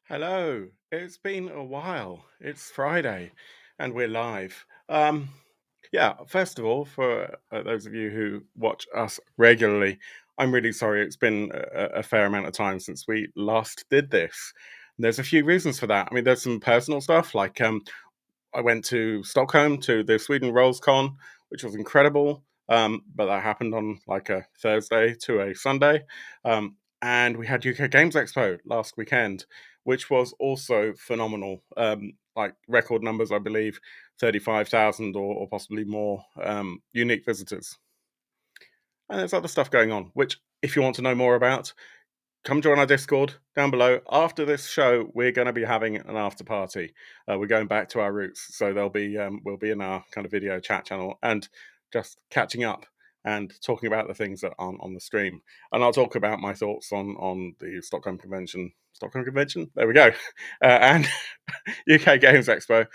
Hello, it's been a while. It's Friday and we're live. Yeah, first of all, for those of you who watch us regularly, I'm really sorry it's been a fair amount of time since we last did this. There's a few reasons for that. I mean, there's some personal stuff, like I went to Stockholm to the Sweden Rolls Con, which was incredible. But that happened on like a Thursday to a Sunday. And we had UK Games Expo last weekend, which was also phenomenal. Like record numbers, I believe, 35,000 or possibly more unique visitors. And there's other stuff going on, which, if you want to know more about, come join our Discord down below. After this show, we're going to be having an after party. We're going back to our roots, so we'll be in our kind of video chat channel and just catching up and talking about the things that aren't on the stream. And I'll talk about my thoughts on the Stockholm Convention. Stockholm Convention. There we go. And UK Games Expo.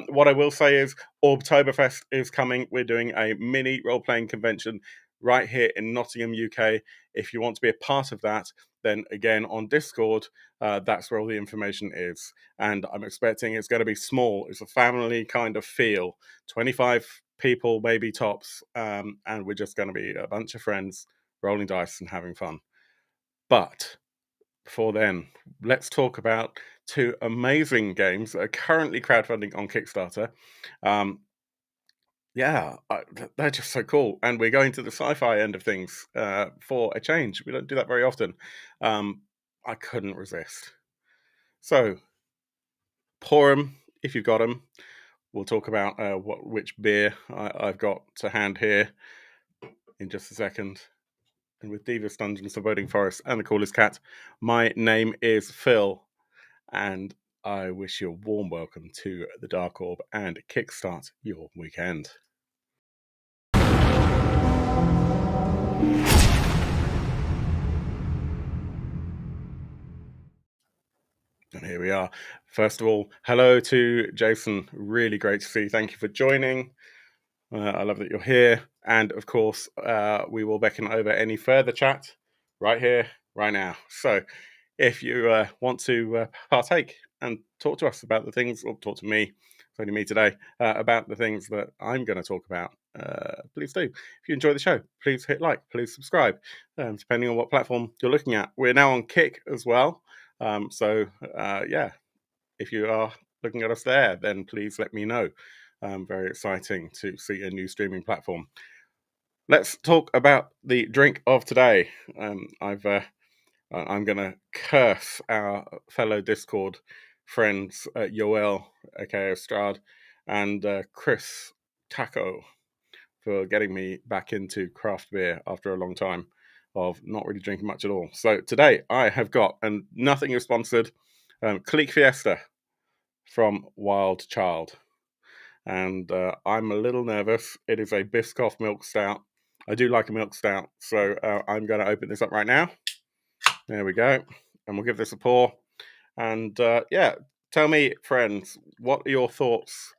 What I will say is, Orbtoberfest is coming. We're doing a mini role-playing convention right here in Nottingham, UK. If you want to be a part of that, then again on Discord, that's where all the information is. And I'm expecting it's going to be small. It's a family kind of feel, 25 people, maybe tops. And we're just going to be a bunch of friends rolling dice and having fun. But before then, let's talk about two amazing games that are currently crowdfunding on Kickstarter. Yeah, they're just so cool. And we're going to the sci-fi end of things for a change. We don't do that very often. I couldn't resist. So, pour them if you've got them. We'll talk about which beer I've got to hand here in just a second. And with Divas Dungeons, the Voting Forest, and the Coolest Cat, my name is Phil. And I wish you a warm welcome to the Dark Orb and kickstart your weekend. And here we are. First of all, hello to Jason. Really great to see you. Thank you for joining. I love that you're here. And of course, we will beckon over any further chat right here, right now. So if you want to partake and talk to us about the things, or talk to me, it's only me today, about the things that I'm going to talk about, please do. If you enjoy the show, please hit like, please subscribe, depending on what platform you're looking at. We're now on Kick as well. Yeah, if you are looking at us there, then please let me know. Very exciting to see a new streaming platform. Let's talk about the drink of today. I'm going to curse our fellow Discord friends, Yoel, aka Strad, and Chris Taco, for getting me back into craft beer after a long time of not really drinking much at all. So today I have got, and nothing is sponsored, Clique Fiesta from Wild Child. And I'm a little nervous. It is a Biscoff milk stout. I do like a milk stout, so I'm going to open this up right now. There we go. And we'll give this a pour. And yeah, tell me, friends, what are your thoughts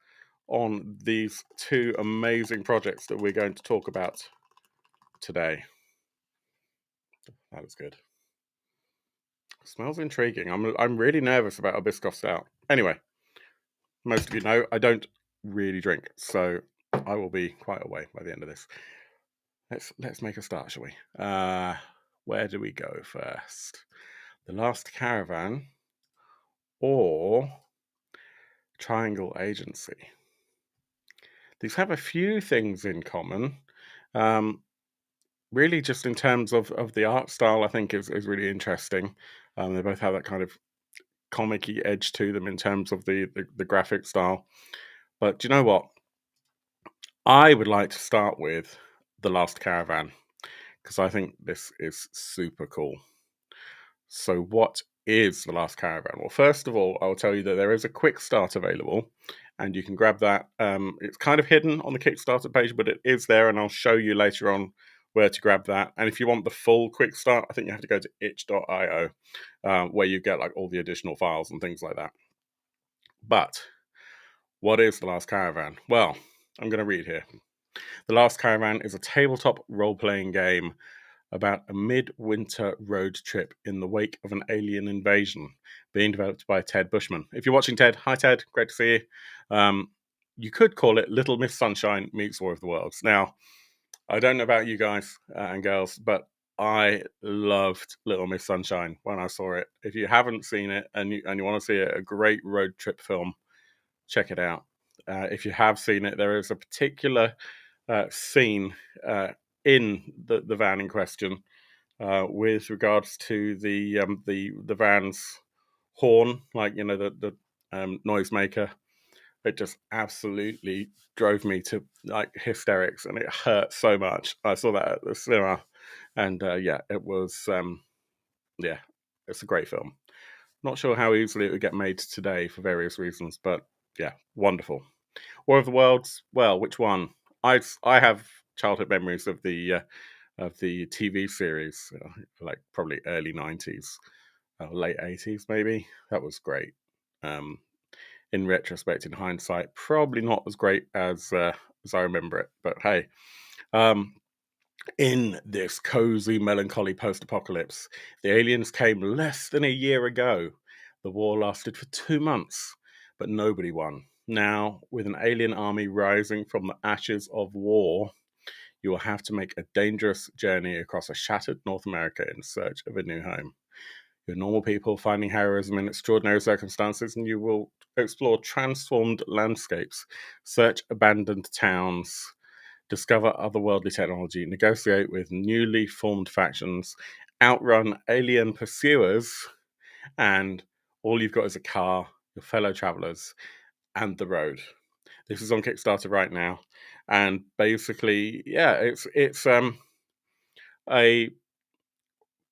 on these two amazing projects that we're going to talk about today? That is good. Smells intriguing. I'm really nervous about a Biscoff stout. Anyway, most of you know I don't really drink, so I will be quite away by the end of this. Let's make a start, shall we? Where do we go first? The Last Caravan or Triangle Agency? These have a few things in common. Really, just in terms of the art style, I think is really interesting. They both have that kind of comic-y edge to them in terms of the graphic style. But do you know what? I would like to start with The Last Caravan, because I think this is super cool. So what is The Last Caravan? Well, first of all, I'll tell you that there is a quick start available, and you can grab that. It's kind of hidden on the Kickstarter page, but it is there, and I'll show you later on where to grab that. And if you want the full quick start, I think you have to go to itch.io, where you get like all the additional files and things like that. But what is The Last Caravan? Well, I'm going to read here. The Last Caravan is a tabletop role-playing game about a midwinter road trip in the wake of an alien invasion, being developed by Ted Bushman. If you're watching, Ted, hi Ted, great to see you. You could call it Little Miss Sunshine meets War of the Worlds. Now, I don't know about you guys and girls, but I loved Little Miss Sunshine when I saw it. If you haven't seen it and you want to see a great road trip film, check it out. If you have seen it, there is a particular scene in the van in question with regards to the van's horn, like the noisemaker. It just absolutely drove me to like hysterics, and it hurt so much. I saw that at the cinema, and it was it's a great film. Not sure how easily it would get made today for various reasons, but yeah, wonderful. War of the Worlds. Well, which one? I have childhood memories of the TV series, like probably early 90s, late 80s maybe. That was great. In retrospect, in hindsight, probably not as great as I remember it. But hey, in this cozy, melancholy post-apocalypse, the aliens came less than a year ago. The war lasted for 2 months, but nobody won. Now, with an alien army rising from the ashes of war, you will have to make a dangerous journey across a shattered North America in search of a new home. You're normal people finding heroism in extraordinary circumstances, and you will explore transformed landscapes, search abandoned towns, discover otherworldly technology, negotiate with newly formed factions, outrun alien pursuers, and all you've got is a car, your fellow travelers, and the road. This is on Kickstarter right now, and basically, it's a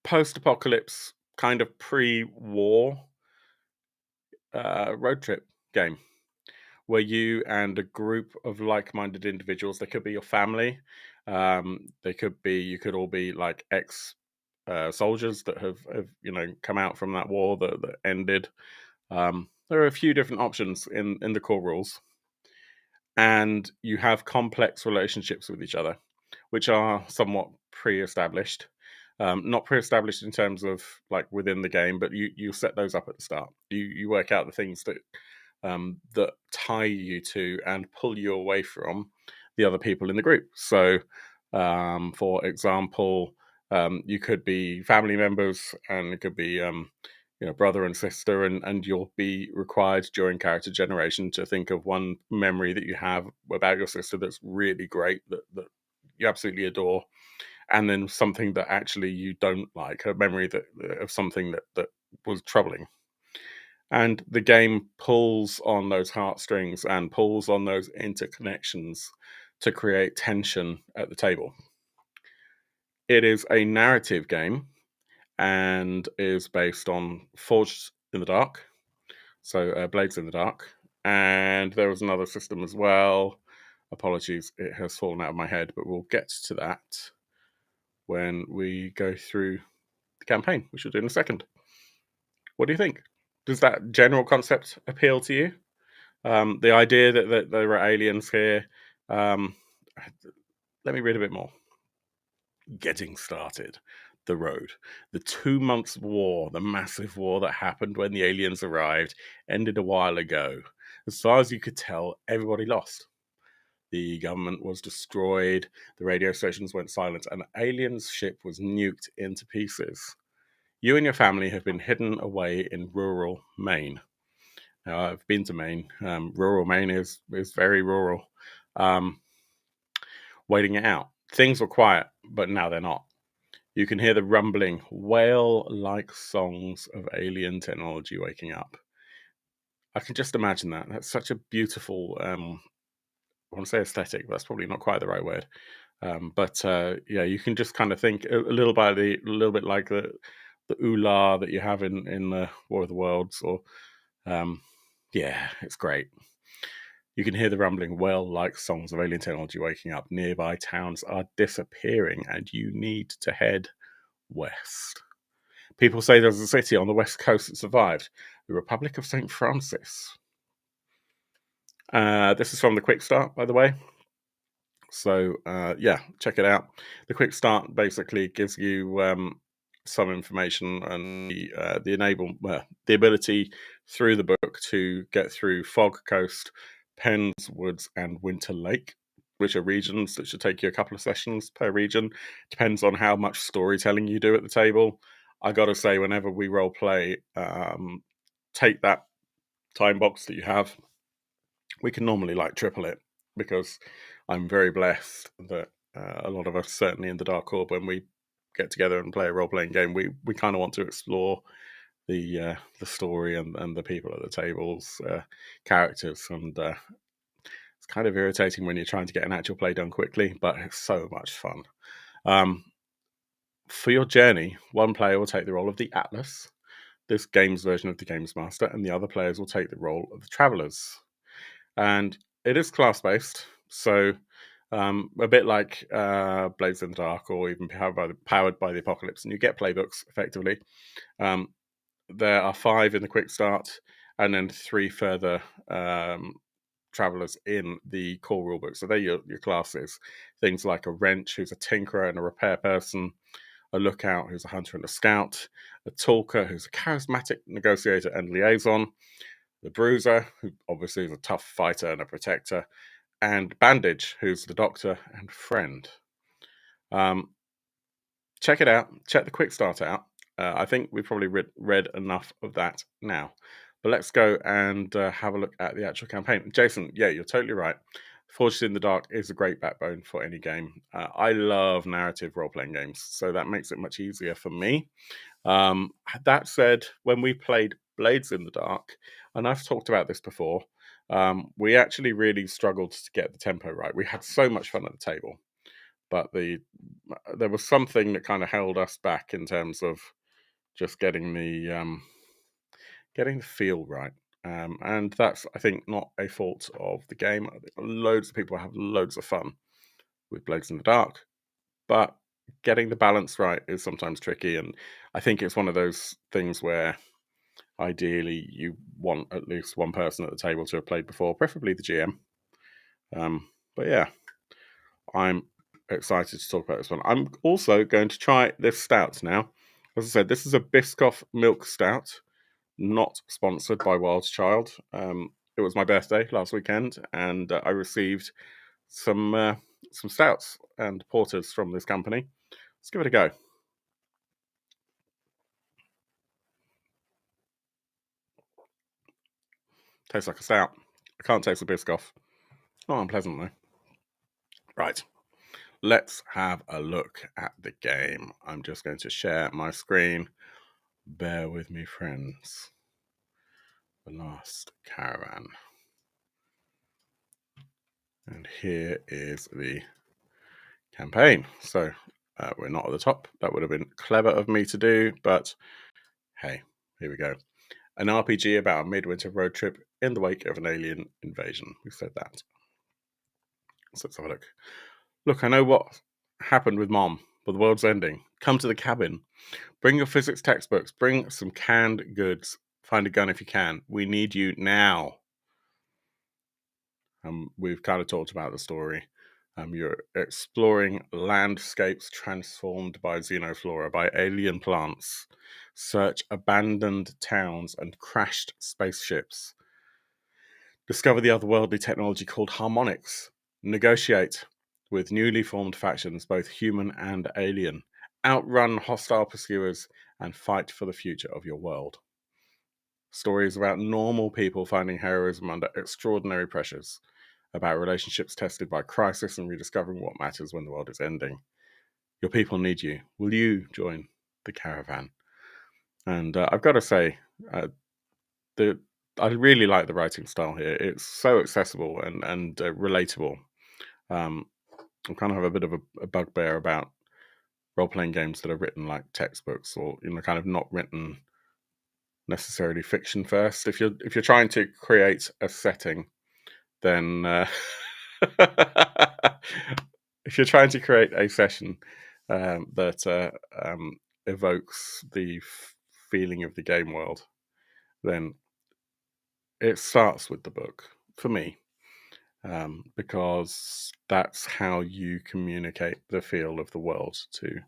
post-apocalypse kind of pre-war road trip game where you and a group of like-minded individuals, they could be your family, they could be, you could all be like ex soldiers that have come out from that war that ended. There are a few different options in the core rules, and you have complex relationships with each other, which are somewhat pre-established. Not pre-established in terms of like within the game, but you set those up at the start. You work out the things that that tie you to and pull you away from the other people in the group. So, for example, you could be family members, and it could be brother and sister, and you'll be required during character generation to think of one memory that you have about your sister that's really great, that you absolutely adore, and then something that actually you don't like, a memory of something that was troubling. And the game pulls on those heartstrings and pulls on those interconnections to create tension at the table. It is a narrative game and is based on Forged in the Dark, so Blades in the Dark. And there was another system as well. Apologies, it has fallen out of my head, but we'll get to that when we go through the campaign, which we'll do in a second. What do you think? Does that general concept appeal to you? The idea that there are aliens here. Let me read a bit more. Getting started. The road. The 2 months war, the massive war that happened when the aliens arrived, ended a while ago. As far as you could tell, everybody lost. The government was destroyed, the radio stations went silent, and the aliens' ship was nuked into pieces. You and your family have been hidden away in rural Maine. Now, I've been to Maine. Rural Maine is very rural. Waiting it out. Things were quiet, but now they're not. You can hear the rumbling, whale-like songs of alien technology waking up. I can just imagine that. That's such a beautiful, I want to say aesthetic, but that's probably not quite the right word. You can just kind of think a little bit like the ooh-la that you have in the War of the Worlds, or it's great. You can hear the rumbling, whale-like songs of alien technology waking up. Nearby towns are disappearing, and you need to head west. People say there's a city on the west coast that survived, the Republic of St. Francis. This is from the Quick Start, by the way. So yeah, check it out. The quick start basically gives you some information and the ability through the book to get through Fog Coast, Penn's Woods, and Winter Lake, which are regions that should take you a couple of sessions per region. Depends on how much storytelling you do at the table. I got to say, whenever we role play, take that time box that you have. We can normally like triple it because I'm very blessed that a lot of us, certainly in the Dark Orb, when we get together and play a role-playing game, we kind of want to explore the story and the people at the tables, characters, and it's kind of irritating when you're trying to get an actual play done quickly, but it's so much fun. For your journey, one player will take the role of the Atlas, this game's version of the Games Master, and the other players will take the role of the Travelers. And it is class-based, so a bit like Blades in the Dark, or even Powered by the Apocalypse, and you get playbooks, effectively. There are 5 in the quick start, and then 3 further travelers in the core rulebook. So they're your classes. Things like a wrench, who's a tinkerer and a repair person, a lookout, who's a hunter and a scout, a talker, who's a charismatic negotiator and liaison, the bruiser, who obviously is a tough fighter and a protector, and Bandage, who's the doctor and friend. Check it out. Check the quick start out. I think we've probably read enough of that now. But let's go and have a look at the actual campaign. Jason, yeah, you're totally right. Forged in the Dark is a great backbone for any game. I love narrative role-playing games, so that makes it much easier for me. That said, when we played Blades in the Dark, and I've talked about this before, we actually really struggled to get the tempo right. We had so much fun at the table, but there was something that kind of held us back in terms of just getting the feel right. And that's, I think, not a fault of the game. Loads of people have loads of fun with Blades in the Dark, but getting the balance right is sometimes tricky. And I think it's one of those things where ideally you want at least one person at the table to have played before, preferably the GM. But yeah, I'm excited to talk about this one. I'm also going to try this stout now. As I said, this is a Biscoff Milk Stout, not sponsored by Wild Child. It was my birthday last weekend, and I received some stouts and porters from this company. Let's give it a go. Tastes like a stout. I can't taste the Biscoff. Not unpleasant though. Right. Let's have a look at the game. I'm just going to share my screen. Bear with me, friends. The Last Caravan. And here is the campaign. So we're not at the top. That would have been clever of me to do, but hey, here we go. An RPG about a midwinter road trip in the wake of an alien invasion. We said that. So let's have a look. Look, I know what happened with Mom, but the world's ending. Come to the cabin. Bring your physics textbooks. Bring some canned goods. Find a gun if you can. We need you now. We've kind of talked about the story. You're exploring landscapes transformed by xenoflora, by alien plants. Search abandoned towns and crashed spaceships. Discover the otherworldly technology called harmonics. Negotiate with newly formed factions, both human and alien. Outrun hostile pursuers and fight for the future of your world. Stories about normal people finding heroism under extraordinary pressures, about relationships tested by crisis and rediscovering what matters when the world is ending. Your people need you. Will you join the caravan? And I've got to say, I really like the writing style here. It's so accessible and relatable. I kind of have a bit of a bugbear about role-playing games that are written like textbooks, or kind of not written necessarily fiction first. If you're trying to create a setting, then if you're trying to create a session that evokes the feeling of the game world, then it starts with the book for me. because that's how you communicate the feel of the world to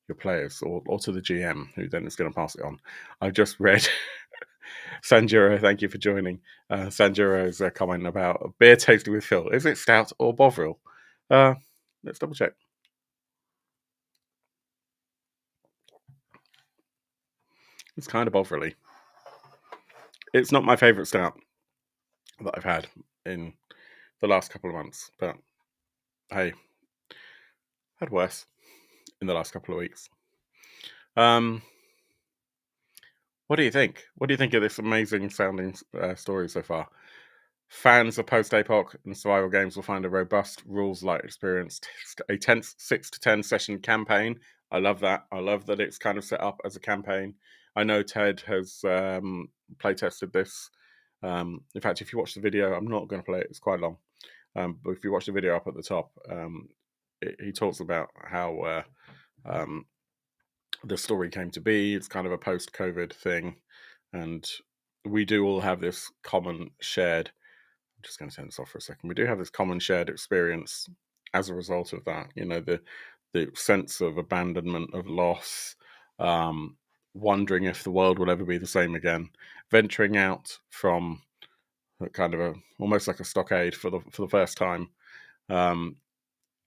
your players or to the GM, who then is going to pass it on. I just read Sanjuro, thank you for joining. Sanjuro's comment about beer tasted with Phil. Is it stout or Bovril? Let's double check. It's kind of Bovril-y. It's not my favourite stout that I've had in the last couple of months, but hey, had worse in the last couple of weeks. What do you think? What do you think of this amazing sounding story so far? Fans of post-apoc and survival games will find a robust, rules-light experience. A tense 6 to 10 session campaign. I love that. I love that it's kind of set up as a campaign. I know Ted has play tested this. In fact, if you watch the video, I'm not going to play it. It's quite long. But if you watch the video up at the top, he talks about how the story came to be. It's kind of a post-COVID thing. And we do all have this common shared... I'm just going to turn this off for a second. We do have this common shared experience as a result of that. You know, the sense of abandonment, of loss, wondering if the world will ever be the same again, venturing out from kind of almost like a stockade for the first time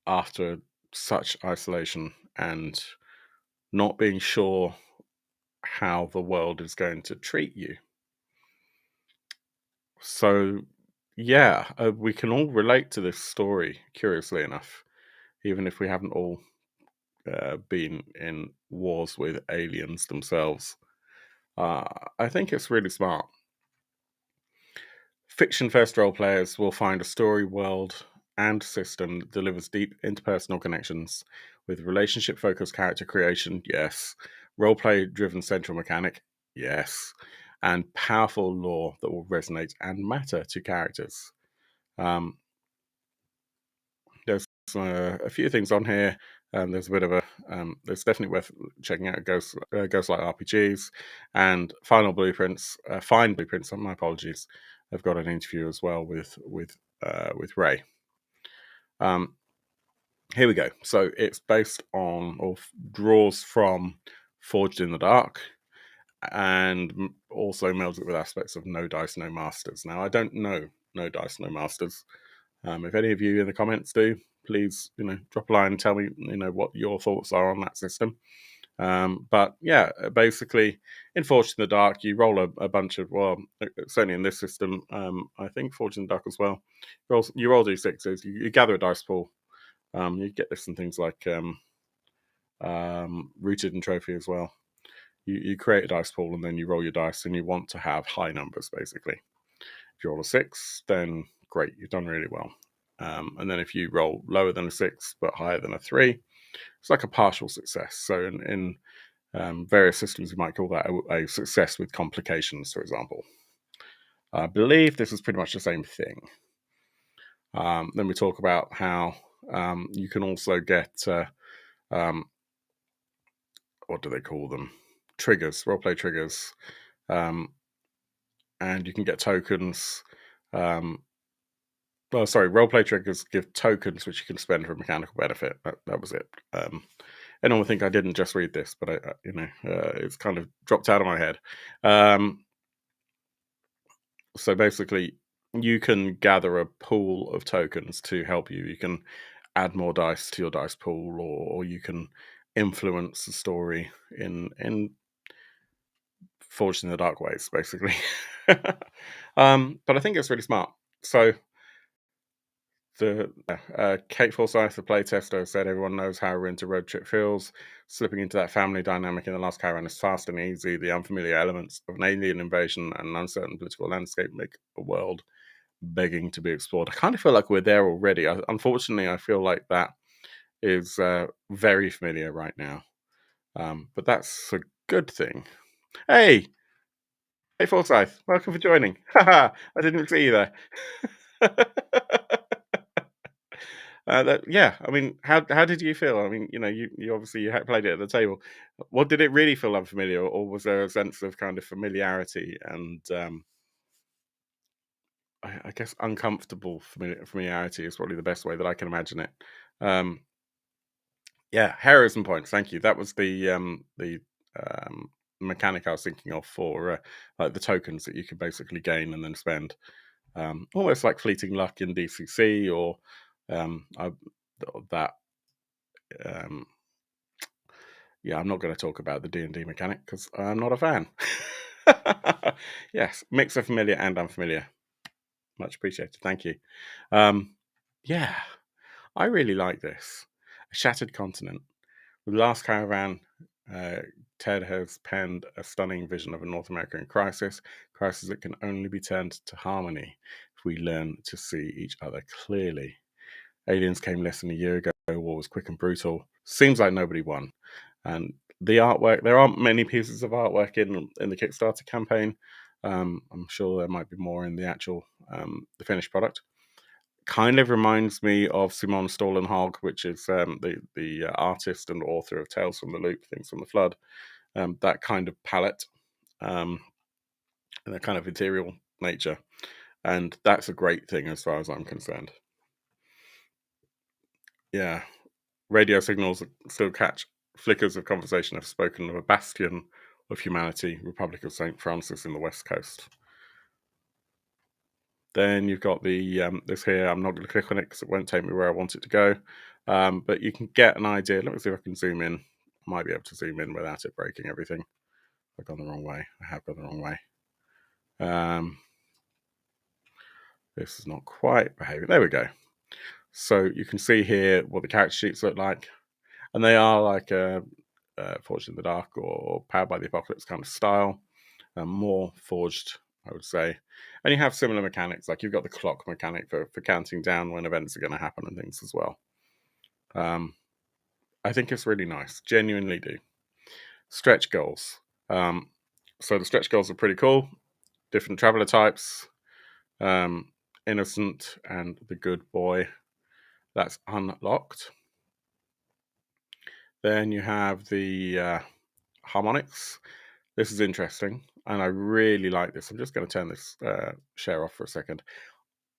after such isolation and not being sure how the world is going to treat you. So yeah, we can all relate to this story, curiously enough, even if we haven't all been in wars with aliens themselves. I think it's really smart. Fiction-first role players will find a story, world, and system that delivers deep interpersonal connections with relationship-focused character creation, yes, roleplay-driven central mechanic, yes, and powerful lore that will resonate and matter to characters. There's a few things on here. There's a bit of a... it's definitely worth checking out Ghostlight RPGs and Final Blueprints. Fine Blueprints, my apologies. I've got an interview as well with Ray. Here we go. So it's based on or draws from Forged in the Dark, and also melds it with aspects of No Dice, No Masters. Now, I don't know No Dice, No Masters. If any of you in the comments do, please, drop a line and tell me, what your thoughts are on that system. But yeah, basically, in Forged in the Dark, you roll a bunch of, well, certainly in this system, I think Forged in the Dark as well, you roll d6s, you gather a dice pool. You get this in things like Rooted and Trophy as well. You create a dice pool and then you roll your dice, and you want to have high numbers, basically. If you roll a 6, then great, you've done really well. And then if you roll lower than a 6 but higher than a 3, it's like a partial success. So in various systems, you might call that a success with complications, for example. I believe this is pretty much the same thing. Then we talk about how you can also get, what do they call them? Triggers, roleplay triggers. And you can get tokens. Roleplay triggers give tokens which you can spend for a mechanical benefit. That was it. Anyone would think I didn't just read this, but it's kind of dropped out of my head. So basically, you can gather a pool of tokens to help you. You can add more dice to your dice pool, or you can influence the story in Forged in the Dark ways, basically. But I think it's really smart. So Kate Forsyth, the playtester, said everyone knows how Winter Road Trip feels. Slipping into that family dynamic in the Last Caravan is fast and easy. The unfamiliar elements of an alien invasion and an uncertain political landscape make a world begging to be explored. I kind of feel like we're there already. Unfortunately, I feel like that is very familiar right now. But that's a good thing. Hey, Forsyth, welcome for joining. I didn't see you there. Yeah, I mean, how did you feel? I mean, you obviously played it at the table. What did it really feel unfamiliar, or was there a sense of kind of familiarity and I guess uncomfortable familiarity is probably the best way that I can imagine it. Um, yeah, heroism points. Thank you. That was the mechanic I was thinking of for like the tokens that you could basically gain and then spend, almost like fleeting luck in DCC or that. Um, yeah, I'm not going to talk about the D&D mechanic because I'm not a fan. Yes, mix of familiar and unfamiliar. Much appreciated. Thank you. Yeah, I really like this. A Shattered Continent. With Last Caravan, uh, Ted has penned a stunning vision of a North American crisis that can only be turned to harmony if we learn to see each other clearly. Aliens came less than a year ago. War was quick and brutal. Seems like nobody won. And the artwork, there aren't many pieces of artwork in the Kickstarter campaign. I'm sure there might be more in the actual the finished product. Kind of reminds me of Simon Stollenhag, which is the artist and author of Tales from the Loop, Things from the Flood. That kind of palette, and that kind of ethereal nature, and that's a great thing as far as I'm concerned. Yeah, radio signals still catch flickers of conversation have spoken of a bastion of humanity, Republic of St. Francis in the West Coast. Then you've got the this here. I'm not going to click on it because it won't take me where I want it to go. But you can get an idea. Let me see if I can zoom in. I might be able to zoom in without it breaking everything. I've gone the wrong way. I have gone the wrong way. This is not quite behaving. There we go. So you can see here what the character sheets look like. And they are like Forged in the Dark or Powered by the Apocalypse kind of style. More forged, I would say. And you have similar mechanics, like you've got the clock mechanic for counting down when events are going to happen and things as well. I think it's really nice. Genuinely do. Stretch goals. So the stretch goals are pretty cool. Different traveler types. Innocent and the Good Boy. That's unlocked. Then you have the harmonics. This is interesting, and I really like this. I'm just going to turn this share off for a second.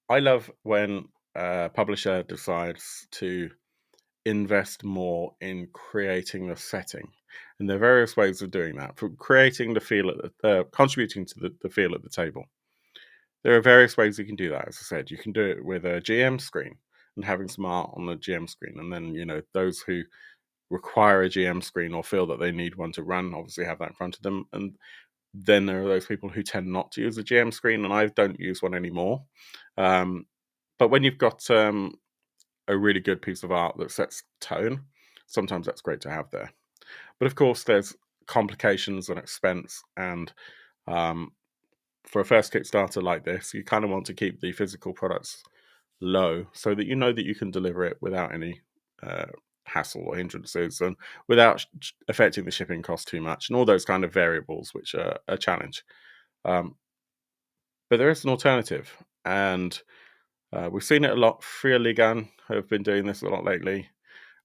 I love when a publisher decides to invest more in creating the setting, and there are various ways of doing that. For creating the feel, contributing to the feel at the table. There are various ways you can do that. As I said, you can do it with a GM screen and having some art on the GM screen, and then those who require a GM screen or feel that they need one to run obviously have that in front of them. And then there are those people who tend not to use a GM screen, and I don't use one anymore. But when you've got a really good piece of art that sets tone, sometimes that's great to have there. But of course, there's complications and expense, and for a first Kickstarter like this, you kind of want to keep the physical products low so that you know that you can deliver it without any hassle or hindrances and without affecting the shipping cost too much and all those kind of variables, which are a challenge. But there is an alternative, and we've seen it a lot. Freer Ligan have been doing this a lot lately,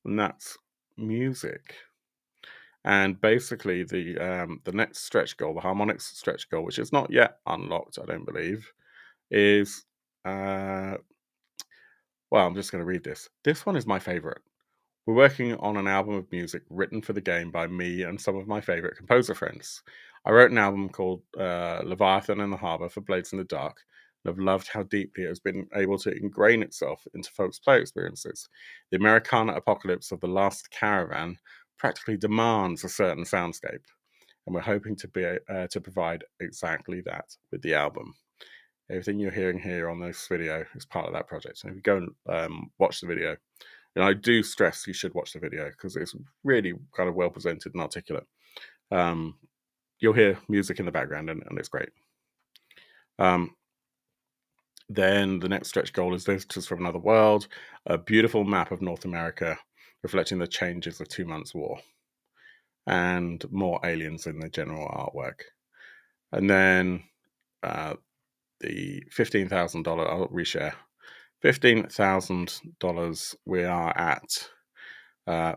and that's music. And basically, the next stretch goal, the harmonics stretch goal, which is not yet unlocked, I don't believe, is well, I'm just going to read this. This one is my favorite. We're working on an album of music written for the game by me and some of my favorite composer friends. I wrote an album called Leviathan in the Harbour for Blades in the Dark, and I've loved how deeply it has been able to ingrain itself into folks' play experiences. The Americana apocalypse of the Last Caravan practically demands a certain soundscape, and we're hoping to provide exactly that with the album. Everything you're hearing here on this video is part of that project. And if you go and watch the video, and I do stress you should watch the video because it's really kind of well presented and articulate. You'll hear music in the background, and it's great. Then the next stretch goal is Visitors from Another World, a beautiful map of North America reflecting the changes of 2 months' war, and more aliens in the general artwork. And then the $15,000, I'll reshare. $15,000 we are at.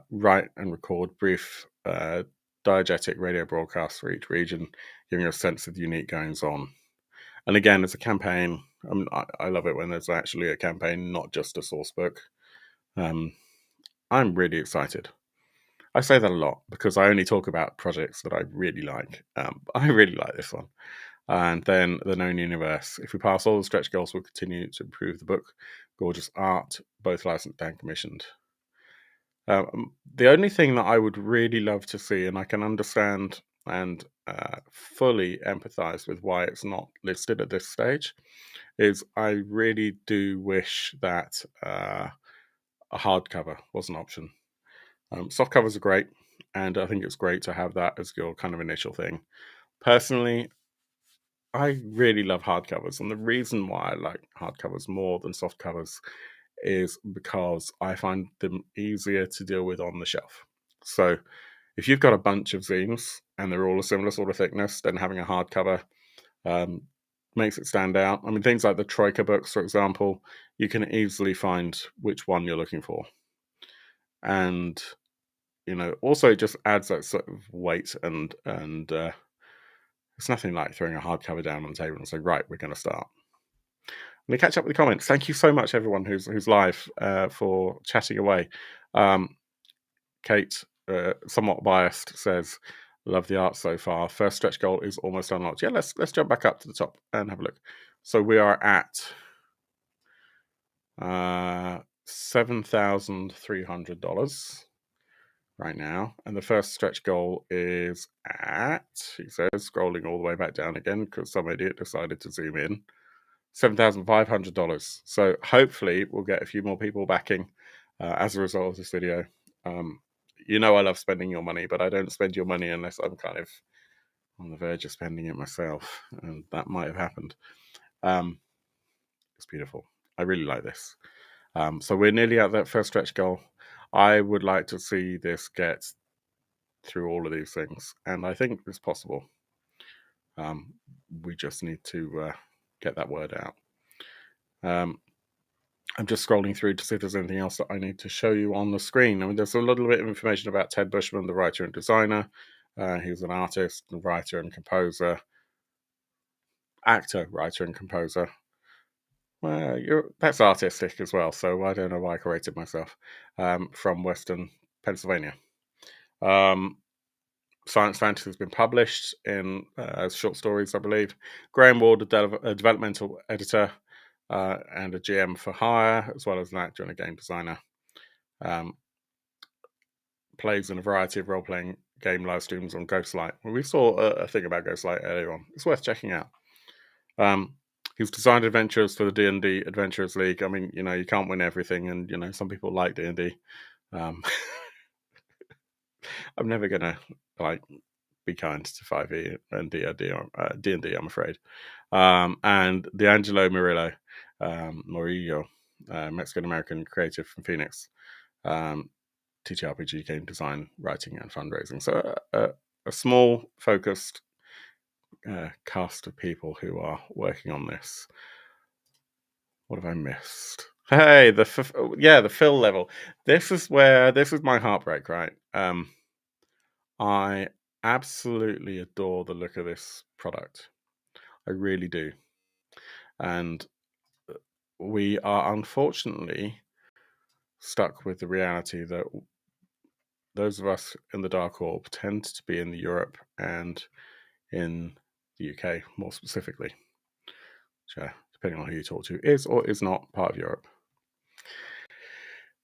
Write and record brief diegetic radio broadcasts for each region, giving you a sense of the unique goings on. And again, it's a campaign. I mean, I love it when there's actually a campaign, not just a source book. I'm really excited. I say that a lot because I only talk about projects that I really like. I really like this one. And then the Known Universe. If we pass all the stretch goals, we'll continue to improve the book. Gorgeous art, both licensed and commissioned. The only thing that I would really love to see, and I can understand and fully empathize with why it's not listed at this stage, is I really do wish that a hardcover was an option. Soft covers are great, and I think it's great to have that as your kind of initial thing. Personally, I really love hardcovers, and the reason why I like hardcovers more than soft covers is because I find them easier to deal with on the shelf. So if you've got a bunch of zines and they're all a similar sort of thickness, then having a hardcover makes it stand out. I mean, things like the Troika books, for example, you can easily find which one you're looking for. And, also it just adds that sort of weight and it's nothing like throwing a hardcover down on the table and saying, right, we're going to start. Let me catch up with the comments. Thank you so much, everyone who's live, for chatting away. Kate, somewhat biased, says, "Love the art so far. First stretch goal is almost unlocked." Yeah, let's jump back up to the top and have a look. So we are at $7,300 right now, and the first stretch goal is at, he says, scrolling all the way back down again because some idiot decided to zoom in, $7,500. So hopefully we'll get a few more people backing as a result of this video. I love spending your money, but I don't spend your money unless I'm kind of on the verge of spending it myself, and that might have happened. It's beautiful. I really like this. So we're nearly at that first stretch goal. I would like to see this get through all of these things, and I think it's possible. We just need to get that word out. I'm just scrolling through to see if there's anything else that I need to show you on the screen. I mean, there's a little bit of information about Ted Bushman, the writer and designer. He's an artist, writer and composer. Actor, writer and composer. Well, that's artistic as well, so I don't know why I corrected myself. From Western Pennsylvania. Science fantasy has been published in short stories, I believe. Graham Ward, a developmental editor and a GM for hire, as well as an actor and a game designer. Plays in a variety of role-playing game live streams on Ghostlight. Well, we saw a thing about Ghostlight earlier on. It's worth checking out. He's designed adventures for the D&D Adventurers League. I mean, you can't win everything, and some people like D&D. I'm never gonna be kind to 5e and D&D, I'm afraid. And D'Angelo Murillo, Mexican-American creative from Phoenix. TTRPG game design, writing, and fundraising. So a small, focused cast of people who are working on this. What have I missed? Hey, the fill level. This is my heartbreak, right? I absolutely adore the look of this product. I really do. And we are unfortunately stuck with the reality that those of us in the Dark Orb tend to be in Europe and in the UK, more specifically, which, depending on who you talk to, is or is not part of Europe.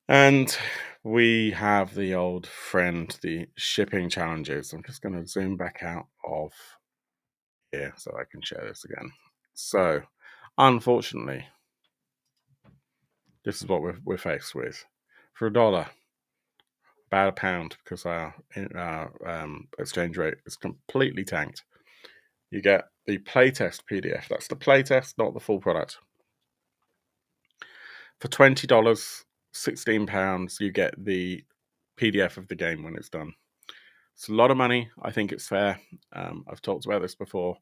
And we have the old friend, the shipping challenges. I'm just going to zoom back out of here so I can share this again. So, unfortunately, this is what we're faced with. For $1, about £1, because our exchange rate is completely tanked. You get the playtest PDF. That's the playtest, not the full product. For $20, £16, you get the PDF of the game when it's done. It's a lot of money. I think it's fair. I've talked about this before.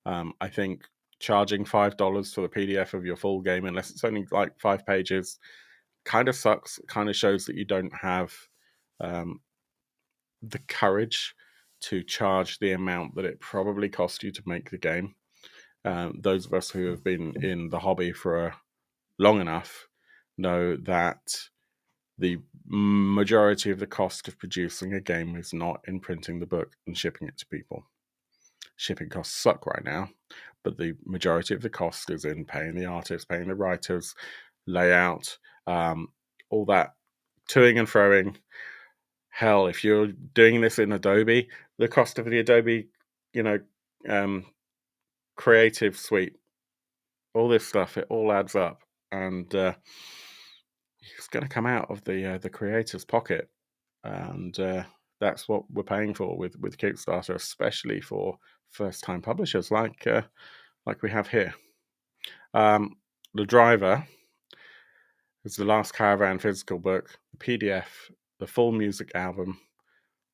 I think charging $5 for the PDF of your full game, unless it's only like 5 pages, kind of sucks. It kind of shows that you don't have the courage to charge the amount that it probably cost you to make the game. those of us who have been in the hobby for long enough know that the majority of the cost of producing a game is not in printing the book and shipping it to people. Shipping costs suck right now, but the majority of the cost is in paying the artists, paying the writers, layout, all that toing and froing. Hell, if you're doing this in Adobe, the cost of the Adobe, creative suite, all this stuff, it all adds up, and it's going to come out of the creator's pocket, and that's what we're paying for with Kickstarter, especially for first-time publishers like we have here. The driver is the Last Caravan physical book, the PDF, the full music album.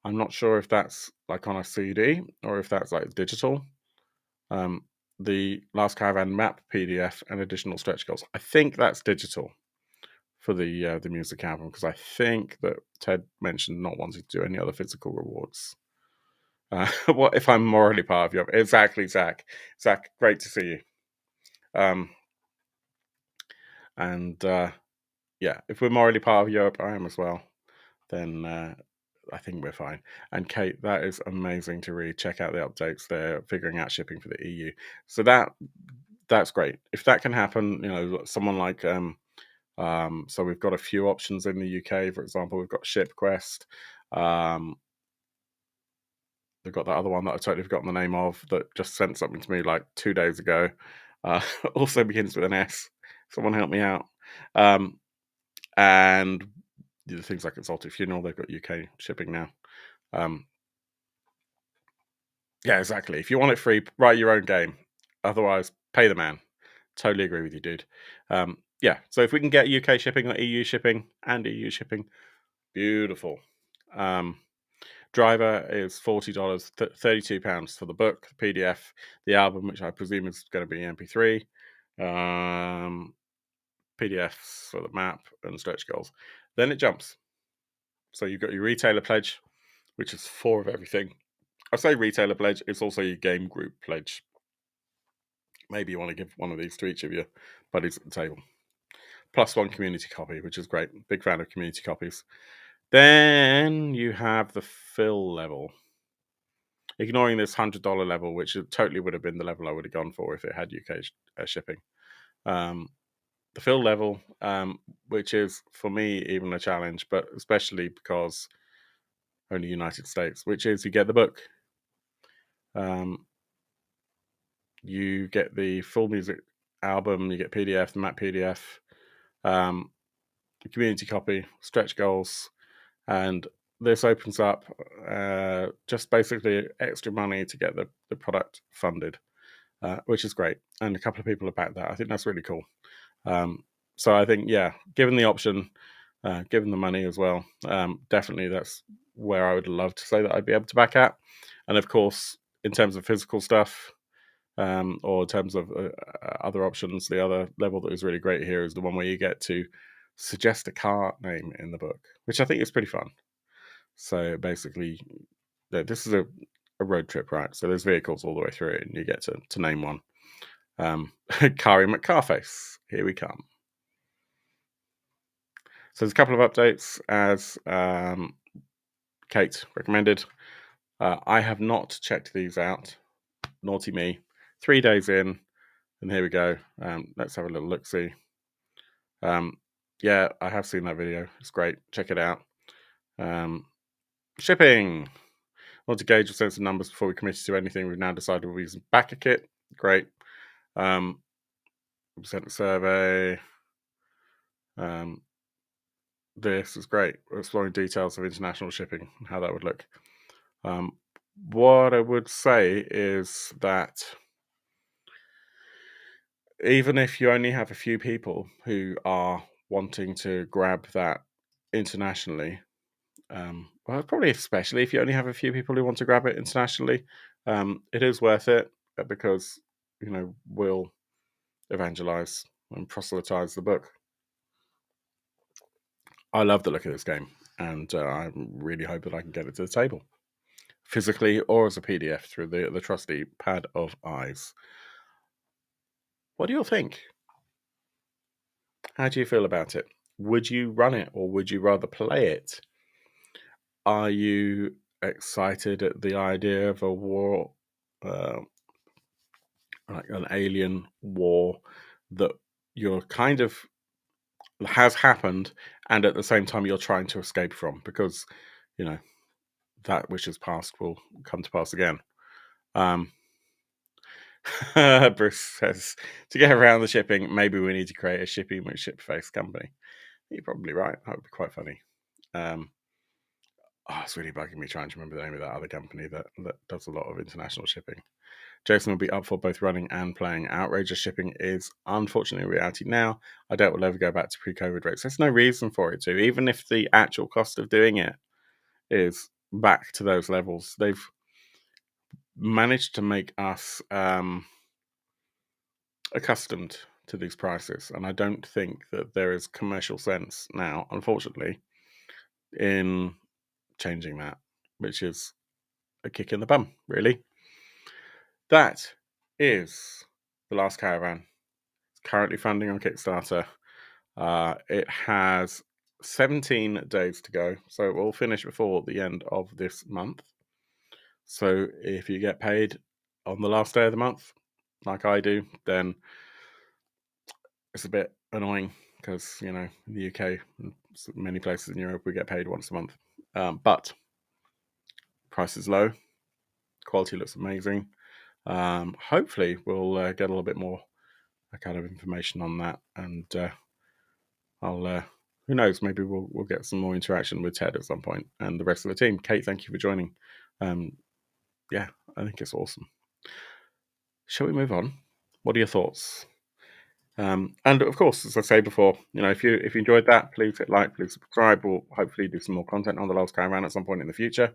I'm not sure if that's like on a CD or if that's like digital. The Last Caravan map PDF and additional stretch goals. I think that's digital for the music album, because I think that Ted mentioned not wanting to do any other physical rewards. What if I'm morally part of Europe? Exactly, Zach. Zach, great to see you. Yeah, if we're morally part of Europe, I am as well, then I think we're fine. And Kate, that is amazing to read. Check out the updates. They're figuring out shipping for the EU. So that's great. If that can happen, someone like so we've got a few options in the UK. For example, we've got ShipQuest. They've got that other one that I totally forgotten the name of that just sent something to me like 2 days ago. Also begins with an S. Someone help me out. And the things like Exalted Funeral, they've got UK shipping now. Yeah, exactly. If you want it free, write your own game. Otherwise, pay the man. Totally agree with you, dude. Yeah, so if we can get UK shipping or EU shipping and EU shipping, beautiful. Driver is $40, £32 for the book, the PDF, the album, which I presume is going to be MP3, PDFs for the map and stretch goals. Then it jumps. So you've got your retailer pledge, which is 4 of everything. I say retailer pledge, it's also your game group pledge. Maybe you want to give one of these to each of your buddies at the table. Plus 1 community copy, which is great. Big fan of community copies. Then you have the fill level. Ignoring this $100 level, which totally would have been the level I would have gone for if it had UK shipping. The fill level, which is, for me, even a challenge, but especially because only United States, which is you get the book. You get the full music album, you get PDF, the map PDF, the community copy, stretch goals, and this opens up just basically extra money to get the product funded, which is great. And a couple of people have backed that. I think that's really cool. So I think, yeah, given the option, given the money as well, definitely that's where I would love to say that I'd be able to back at. And of course, in terms of physical stuff, or in terms of other options, the other level that is really great here is the one where you get to suggest a car name in the book, which I think is pretty fun. So basically, this is a road trip, right? So there's vehicles all the way through it, and you get to name one. Kari McCarface, here we come. So there's a couple of updates, as Kate recommended. I have not checked these out. Naughty me. 3 days in, and here we go. Let's have a little look-see. Yeah, I have seen that video. It's great. Check it out. Shipping. Want to gauge a sense of numbers before we committed to anything. We've now decided we're using backer kit. Great. We sent a survey. This is great. We're exploring details of international shipping and how that would look. What I would say is that even if you only have a few people who are wanting to grab that internationally, well, probably especially if you only have a few people who want to grab it internationally, it is worth it, because we'll evangelize and proselytize the book. I love the look of this game, and I really hope that I can get it to the table, physically or as a PDF through the trusty pad of eyes. What do you think? How do you feel about it? Would you run it, or would you rather play it? Are you excited at the idea of a war, like an alien war that you're kind of has happened, and at the same time you're trying to escape from, because you know that which is past will come to pass again. Bruce says, to get around the shipping, maybe we need to create a shipping with ship-face company. You're probably right. That would be quite funny. It's really bugging me trying to remember the name of that other company that does a lot of international shipping. Jason will be up for both running and playing. Outrageous shipping is unfortunately a reality now. I doubt we'll ever go back to pre-COVID rates. There's no reason for it to, even if the actual cost of doing it is back to those levels. They've managed to make us accustomed to these prices, and I don't think that there is commercial sense now, unfortunately, in changing that, which is a kick in the bum, really. That is The Last Caravan. It's currently funding on Kickstarter. It has 17 days to go, so it will finish before the end of this month. So if you get paid on the last day of the month, like I do, then it's a bit annoying, because, in the UK and many places in Europe, we get paid once a month. But price is low. Quality looks amazing. Hopefully we'll get a little bit more kind of information on that, and I'll who knows, maybe we'll get some more interaction with Ted at some point and the rest of the team. Kate, thank you for joining. Yeah, I think it's awesome. Shall we move on? What are your thoughts? And of course, as I say before, if you enjoyed that, please hit like, please subscribe. We'll hopefully do some more content on the Last Caravan at some point in the future.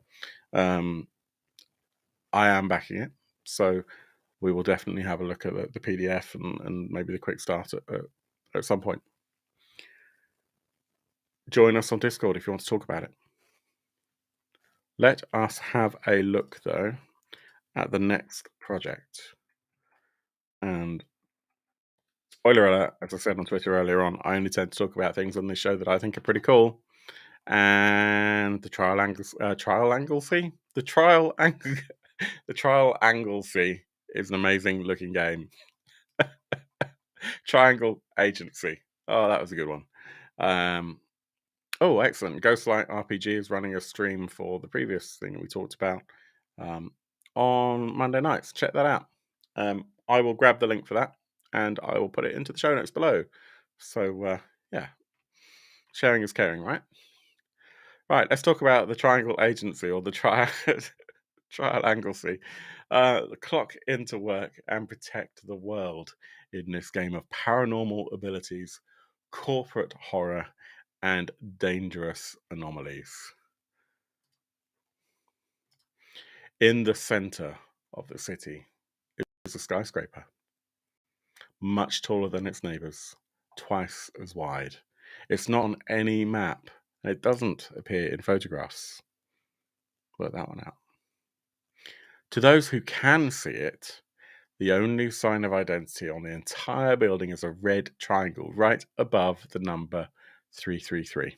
I am backing it, so we will definitely have a look at the PDF and maybe the quick start at some point. Join us on Discord if you want to talk about it. Let us have a look, though, at the next project. And spoiler alert, as I said on Twitter earlier on, I only tend to talk about things on this show that I think are pretty cool. And the Trial Anglesey is an amazing looking game. Triangle Agency. Oh, that was a good one. Oh, excellent. Ghostlight RPG is running a stream for the previous thing that we talked about on Monday nights. Check that out. I will grab the link for that, and I will put it into the show notes below. So, yeah, sharing is caring, right? Right, let's talk about the Triangle Agency, or the Trial Anglesey. Clock into work and protect the world in this game of paranormal abilities, corporate horror, and dangerous anomalies. In the center of the city is a skyscraper, much taller than its neighbors, twice as wide. It's not on any map, and it doesn't appear in photographs. Work that one out. To those who can see it, the only sign of identity on the entire building is a red triangle right above the number 333.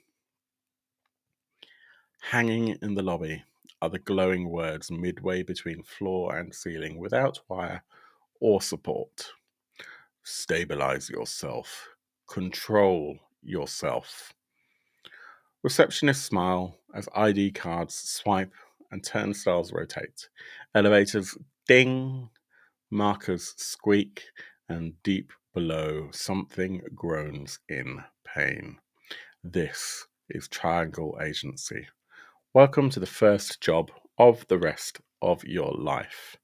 Hanging in the lobby are the glowing words midway between floor and ceiling, without wire or support. Stabilize yourself. Control yourself. Receptionists smile as ID cards swipe and turnstiles rotate. Elevators ding, markers squeak, and deep below something groans in pain. This is Triangle Agency. Welcome to the first job of the rest of your life.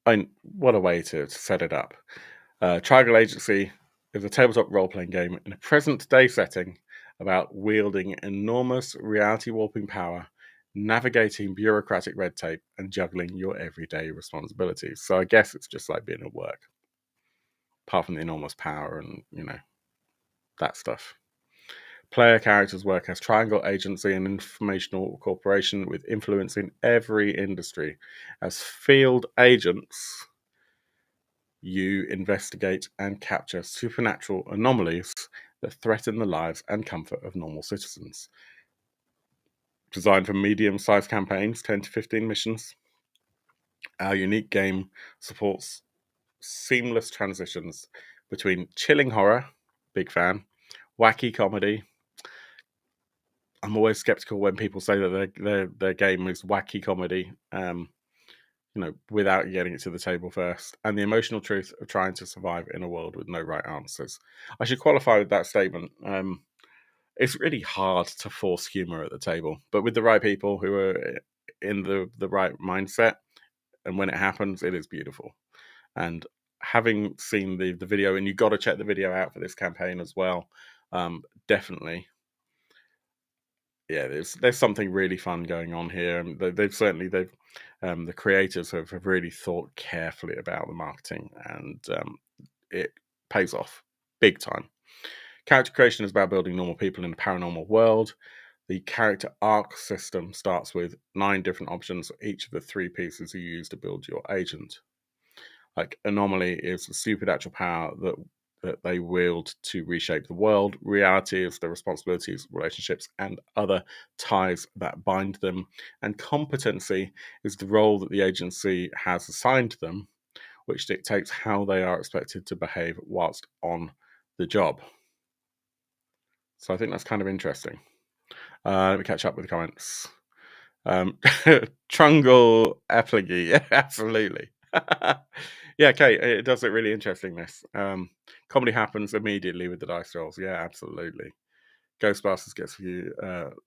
What a way to set it up. Triangle Agency is a tabletop role-playing game in a present-day setting about wielding enormous reality-warping power, navigating bureaucratic red tape, and juggling your everyday responsibilities. So I guess it's just like being at work, apart from the enormous power and, that stuff. Player characters work as Triangle Agency, an informational corporation with influence in every industry. As field agents, you investigate and capture supernatural anomalies that threaten the lives and comfort of normal citizens. Designed for medium-sized campaigns, 10 to 15 missions, our unique game supports seamless transitions between chilling horror, big fan, wacky comedy. I'm always skeptical when people say that their game is wacky comedy, without getting it to the table first, and the emotional truth of trying to survive in a world with no right answers. I should qualify with that statement. It's really hard to force humor at the table, but with the right people who are in the right mindset, and when it happens, it is beautiful. And having seen the video, and you've got to check the video out for this campaign as well, definitely. Yeah, there's something really fun going on here, and the creators have really thought carefully about the marketing, and it pays off big time. Character creation is about building normal people in a paranormal world. The character arc system starts with 9 different options for each of the 3 pieces you use to build your agent. Like Anomaly is the supernatural power that they wield to reshape the world. Reality is the responsibilities, relationships, and other ties that bind them. And competency is the role that the agency has assigned them, which dictates how they are expected to behave whilst on the job. So I think that's kind of interesting. Let me catch up with the comments. Trungle Applegi, yeah, absolutely. Yeah, okay, it does look really interesting, this. Comedy happens immediately with the dice rolls. Yeah, absolutely. Ghostbusters gets a few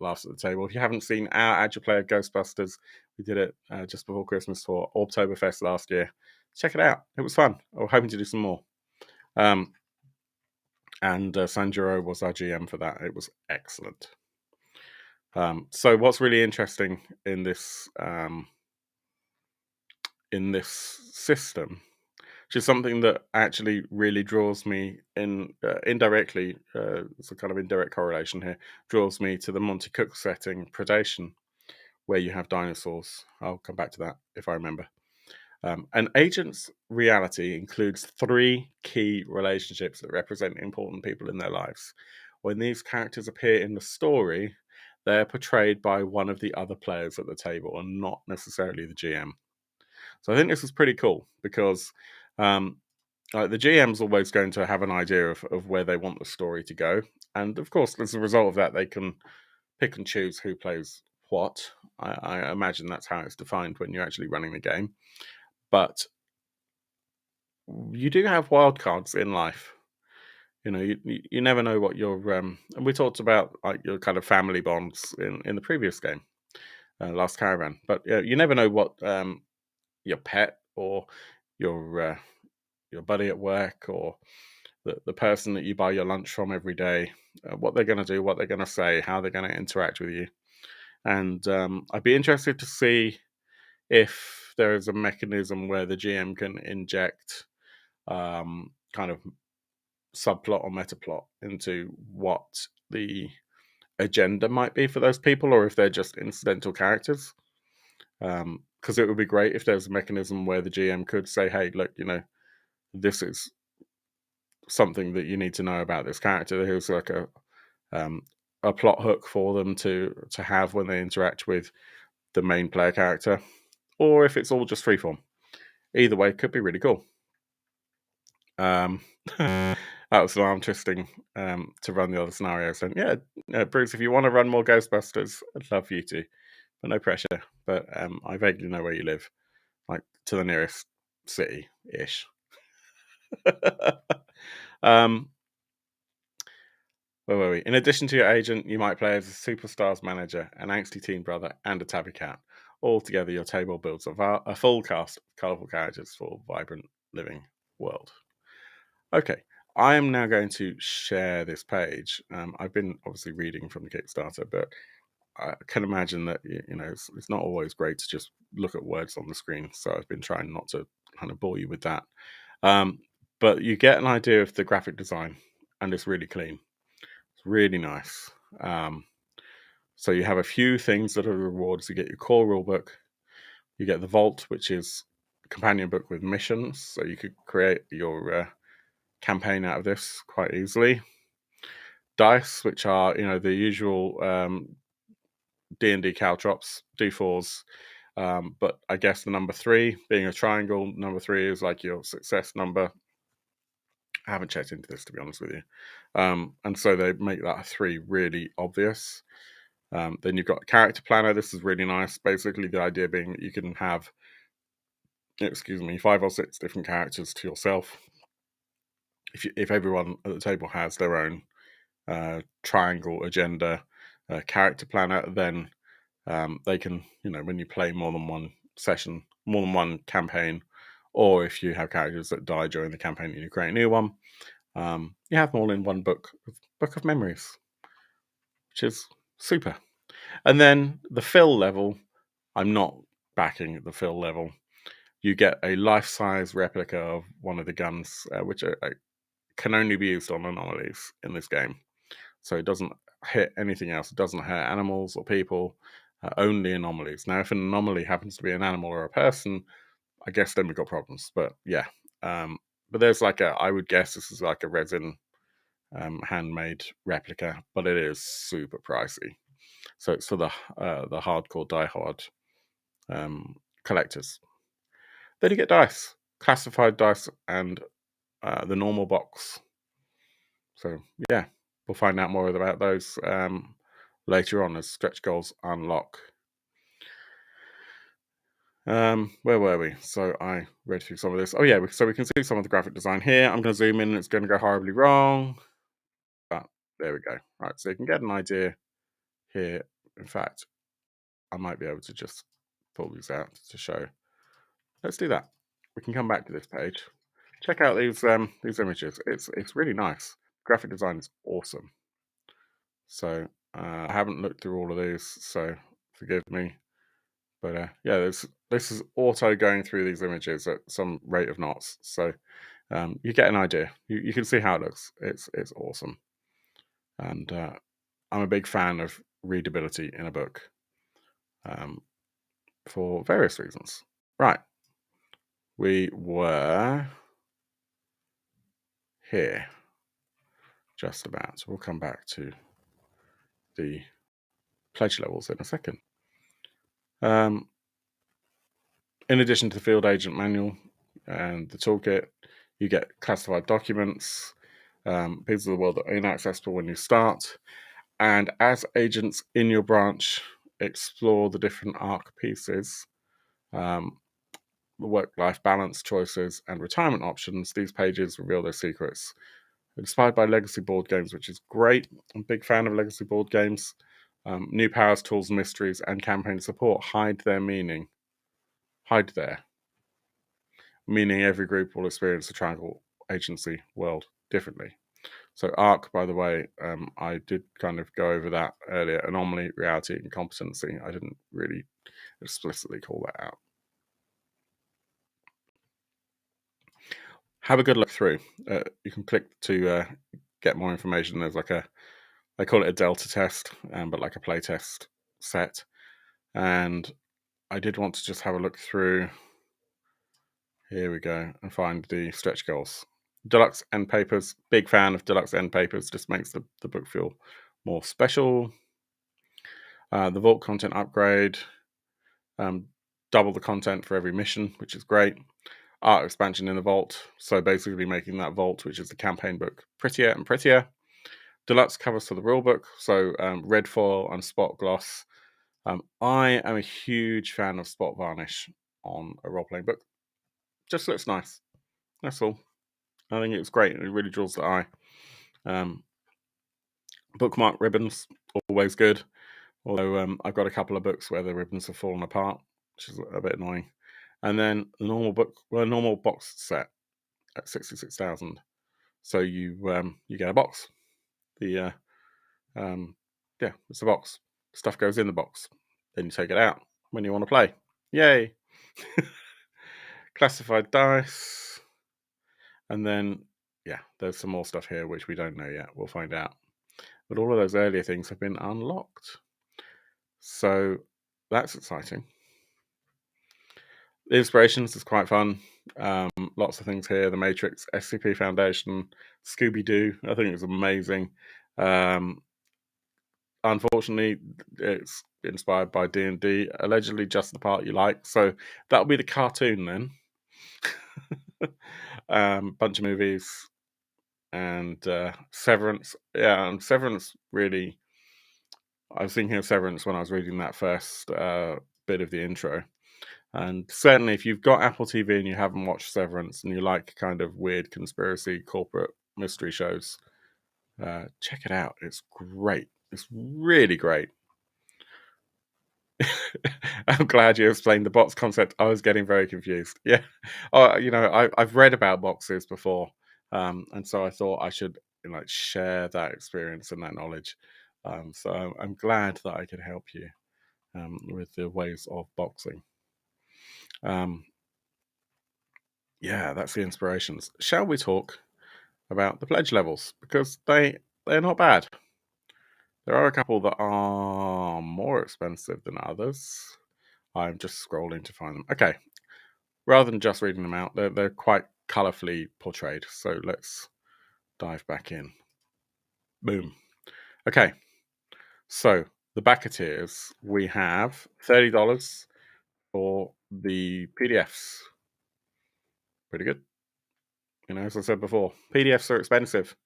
laughs at the table. If you haven't seen our Agile Player Ghostbusters, we did it just before Christmas for Oktoberfest last year. Check it out. It was fun. We're hoping to do some more. And Sanjuro was our GM for that. It was excellent. So what's really interesting in this system, which is something that actually really draws me in indirectly, it's a kind of indirect correlation here, draws me to the Monty Cook setting, Predation, where you have dinosaurs. I'll come back to that if I remember. An agent's reality includes 3 key relationships that represent important people in their lives. When these characters appear in the story, they're portrayed by one of the other players at the table and not necessarily the GM. So I think this is pretty cool because the GM's always going to have an idea of where they want the story to go. And of course, as a result of that, they can pick and choose who plays what. I imagine that's how it's defined when you're actually running the game. But you do have wildcards in life. You never know what your and we talked about like your kind of family bonds in the previous game, Last Caravan. But you never know what your pet or your buddy at work or the person that you buy your lunch from every day, what they're going to do, what they're going to say, how they're going to interact with you. And I'd be interested to see if there is a mechanism where the GM can inject kind of subplot or metaplot into what the agenda might be for those people, or if they're just incidental characters. Because it would be great if there's a mechanism where the GM could say, hey, look, this is something that you need to know about this character. Here's like a plot hook for them to have when they interact with the main player character, or if it's all just freeform. Either way, could be really cool. That was an arm twisting to run the other scenarios. And yeah, Bruce, if you want to run more Ghostbusters, I'd love for you to, but no pressure. But I vaguely know where you live, like to the nearest city-ish. Where were we? In addition to your agent, you might play as a superstars manager, an angsty teen brother, and a tabby cat. All together, your table builds a full cast of colourful characters for a vibrant living world. Okay, I am now going to share this page. I've been obviously reading from the Kickstarter, but I can imagine that it's not always great to just look at words on the screen. So I've been trying not to kind of bore you with that. But you get an idea of the graphic design, and it's really clean. It's really nice. So you have a few things that are rewards. You get your core rulebook. You get the vault, which is companion book with missions, so you could create your campaign out of this quite easily. Dice, which are the usual D&D caltrops, D4s, but I guess the number 3 being a triangle, number 3 is like your success number. I haven't checked into this, to be honest with you. And so they make that a 3 really obvious. Then you've got a character planner. This is really nice. Basically, the idea being that you can have, 5 or 6 different characters to yourself. If everyone at the table has their own triangle agenda character planner, then they can, when you play more than one session, more than one campaign, or if you have characters that die during the campaign and you create a new one, you have them all in one book of memories, which is super. And then the fill level, I'm not backing the fill level. You get a life-size replica of one of the guns, which can only be used on anomalies in this game. So it doesn't hit anything else. It doesn't hurt animals or people, only anomalies. Now, if an anomaly happens to be an animal or a person, I guess then we've got problems. But yeah, but there's I would guess this is like a resin handmade replica, but it is super pricey. So it's for the hardcore diehard collectors. Then you get dice, classified dice, and the normal box. So yeah, we'll find out more about those later on as stretch goals unlock. Where were we? So I read through some of this. Oh yeah, so we can see some of the graphic design here. I'm going to zoom in. It's going to go horribly wrong, but there we go. Right, so you can get an idea here. In fact, I might be able to just pull these out to show. Let's do that. We can come back to this page. Check out these images. It's really nice. Graphic design is awesome. So I haven't looked through all of these, so forgive me. But yeah, this is auto going through these images at some rate of knots. So you get an idea. You can see how it looks. It's awesome. And I'm a big fan of readability in a book for various reasons. Right. We were here just about. So we'll come back to the pledge levels in a second. In addition to the field agent manual and the toolkit, you get classified documents, pieces of the world that are inaccessible when you start. And as agents in your branch explore the different arc pieces, the work-life balance choices and retirement options, these pages reveal their secrets. Inspired by legacy board games, which is great. I'm a big fan of legacy board games. New powers, tools, mysteries, and campaign support hide their meaning. Hide there. Meaning every group will experience the triangle agency world differently. So ARC, by the way, I did kind of go over that earlier. Anomaly, reality, and competency. I didn't really explicitly call that out. Have a good look through. You can click to get more information. There's they call it a Delta test, but like a play test set. And I did want to just have a look through. Here we go, and find the stretch goals. Deluxe end papers. Big fan of deluxe end papers. Just makes the book feel more special. The vault content upgrade. Double the content for every mission, which is great. Art expansion in the vault. So basically making that vault, which is the campaign book, prettier and prettier. Deluxe covers for the rulebook. So red foil and spot gloss. I am a huge fan of spot varnish on a role-playing book. Just looks nice. That's all. I think it's great. It really draws the eye. Bookmark ribbons, always good. Although I've got a couple of books where the ribbons have fallen apart, which is a bit annoying. And then the normal box set at 66,000. So you get a box. It's a box. Stuff goes in the box. Then you take it out when you want to play. Yay! Classified dice. And then, yeah, there's some more stuff here which we don't know yet. We'll find out. But all of those earlier things have been unlocked. So that's exciting. The inspirations is quite fun. Lots of things here: The Matrix, SCP Foundation, Scooby Doo. I think it's amazing. Unfortunately, it's inspired by D&D. Allegedly, just the part you like. So that'll be the cartoon then. Bunch of movies and Severance. Yeah, and Severance really. I was thinking of Severance when I was reading that first bit of the intro. And certainly, if you've got Apple TV and you haven't watched Severance and you like kind of weird conspiracy corporate mystery shows, check it out. It's great. It's really great. I'm glad you explained the box concept. I was getting very confused. Yeah. Oh, I've read about boxes before, and so I thought I should share that experience and that knowledge. So I'm glad that I could help you with the ways of boxing. Yeah, that's the inspirations. Shall we talk about the pledge levels, because they're not bad. There are a couple that are more expensive than others. I'm just scrolling to find them. Okay, rather than just reading them out, they're quite colourfully portrayed. So let's dive back in. Boom. Okay, so the backer tiers, we have $30 for the PDFs. Pretty good. As I said before, PDFs are expensive.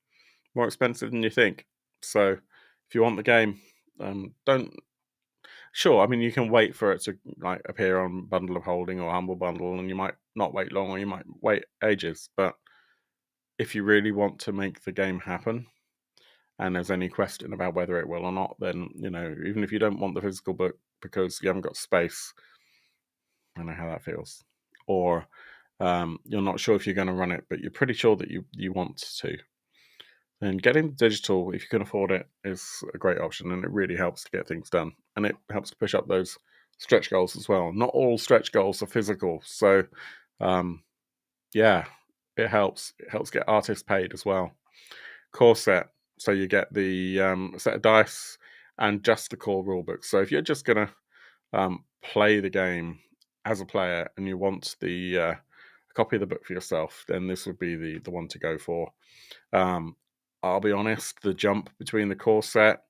More expensive than you think. So if you want the game, don't. Sure, I mean you can wait for it to appear on Bundle of Holding or Humble Bundle, and you might not wait long, or you might wait ages. But if you really want to make the game happen, and there's any question about whether it will or not, then even if you don't want the physical book because you haven't got space, I know how that feels. Or you're not sure if you're going to run it, but you're pretty sure that you want to. And getting digital, if you can afford it, is a great option, and it really helps to get things done. And it helps to push up those stretch goals as well. Not all stretch goals are physical, so yeah, it helps. It helps get artists paid as well. Core set, so you get the set of dice and just the core rulebook. So if you're just gonna play the game as a player and you want the copy of the book for yourself, then this would be the one to go for. I'll be honest, the jump between the core set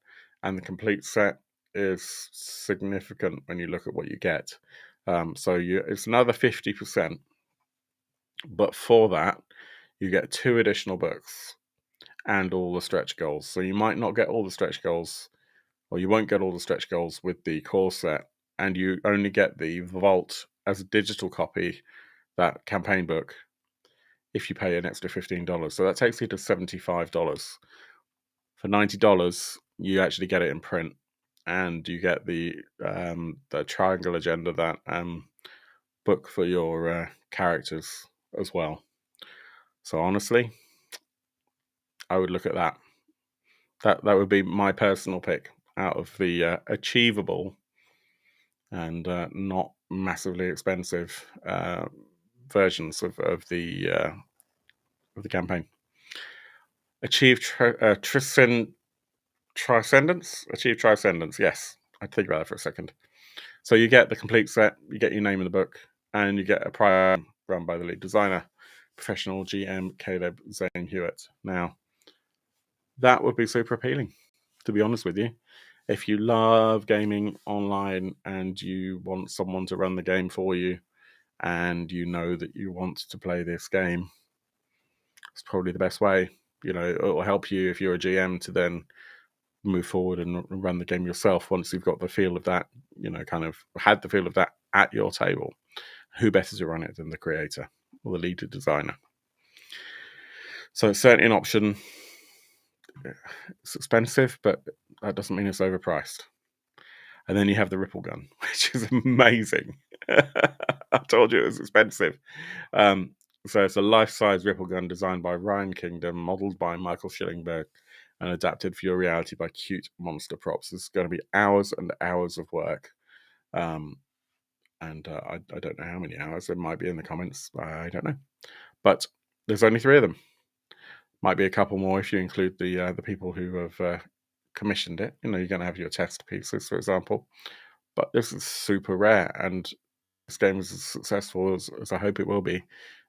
and the complete set is significant when you look at what you get. So it's another 50%, but for that, you get 2 additional books and all the stretch goals. So you might not get all the stretch goals, or you won't get all the stretch goals with the core set, and you only get the Vault as a digital copy, that campaign book, if you pay an extra $15. So that takes you to $75. For $90, you actually get it in print, and you get the Triangle Agenda, that book for your characters as well. So honestly, I would look at that. That would be my personal pick out of the achievable and not massively expensive versions of the campaign. Achieve Transcendence? Achieve Transcendence, yes. I'd think about that for a second. So you get the complete set, you get your name in the book, and you get a prior run by the lead designer, professional GM Caleb Zane Hewitt. Now, that would be super appealing, to be honest with you. If you love gaming online and you want someone to run the game for you, and you know that you want to play this game, it's probably the best way. It will help you if you're a GM to then move forward and run the game yourself once you've got the feel of that, kind of had the feel of that at your table. Who better to run it than the creator or the lead designer? So it's certainly an option. It's expensive, but that doesn't mean it's overpriced. And then you have the Ripple Gun, which is amazing. I told you it was expensive. So it's a life-size Ripple Gun designed by Ryan Kingdom, modelled by Michael Schillingberg, and adapted for your reality by Cute Monster Props. This is going to be hours and hours of work. And I don't know how many hours. It might be in the comments. I don't know. But there's only 3 of them. Might be a couple more if you include the people who have commissioned it. You're going to have your test pieces, for example. But this is super rare, and this game is as successful as I hope it will be,